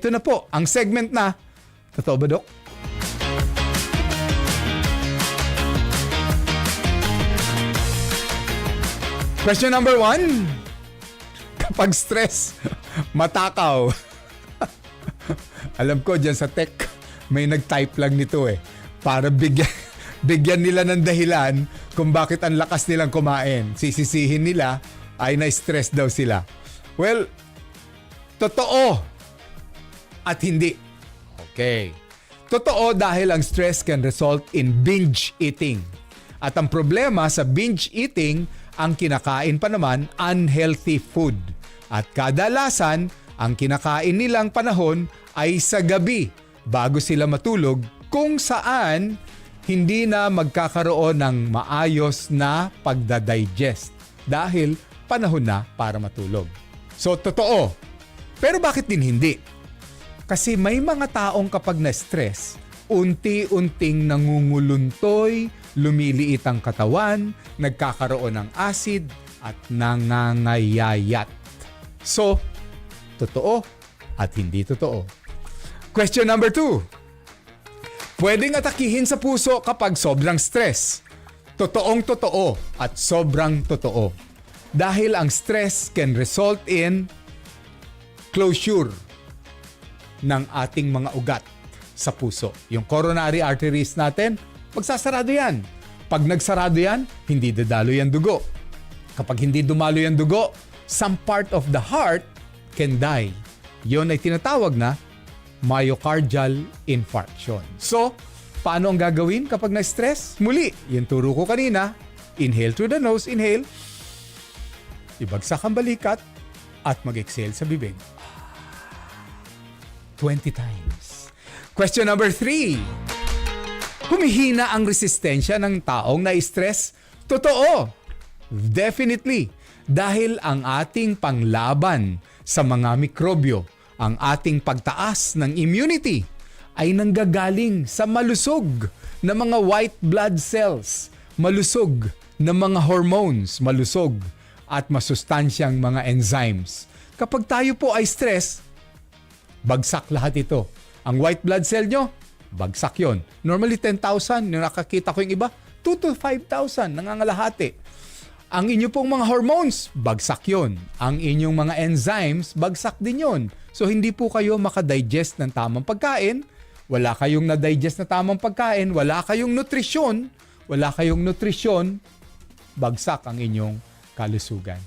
Ito na po, ang segment na, totoo ba, Dok? Question number 1. Kapag stress, matakaw. Alam ko, dyan sa tech, may nag-type lang nito para bigyan nila ng dahilan kung bakit ang lakas nilang kumain. Sisisihin nila ay na-stress daw sila. Well, totoo at hindi. Okay. Totoo dahil ang stress can result in binge eating. At ang problema sa binge eating, ang kinakain pa naman unhealthy food. At kadalasan, ang kinakain nilang panahon ay sa gabi bago sila matulog, kung saan hindi na magkakaroon ng maayos na pagdadigest dahil panahon na para matulog. So, totoo. Pero bakit din hindi? Kasi may mga taong kapag na-stress, unti-unting nangunguluntoy, lumiliit ang katawan, nagkakaroon ng acid, at nangangayayat. So, totoo at hindi totoo. Question number 2. Pwedeng atakihin sa puso kapag sobrang stress. Totoong totoo at sobrang totoo. Dahil ang stress can result in closure ng ating mga ugat sa puso. Yung coronary arteries natin, magsasarado yan. Pag nagsarado yan, hindi dadalo yung dugo. Kapag hindi dumalo yung dugo, some part of the heart can die. Yun ay tinatawag na myocardial infarction. So, paano ang gagawin kapag na-stress? Muli, yung turo ko kanina, inhale through the nose, inhale, ibagsak ang balikat, at mag-exhale sa bibig. 20 times. Question number 3. Humihina ang resistensya ng taong na-stress? Totoo. Definitely. Dahil ang ating panglaban sa mga mikrobyo, ang ating pagtaas ng immunity, ay nanggagaling sa malusog na mga white blood cells, malusog na mga hormones, malusog at masustansyang mga enzymes. Kapag tayo po ay stress, bagsak lahat ito. Ang white blood cell nyo, bagsak yon. Normally 10,000, yung nakakita ko yung iba, 2 to 5,000 nangangalahati. Ang inyo pong mga hormones, bagsak yon. Ang inyong mga enzymes, bagsak din yon. So hindi po kayo makadigest ng tamang pagkain, wala kayong na-digest na tamang pagkain, wala kayong nutrisyon, bagsak ang inyong kalusugan.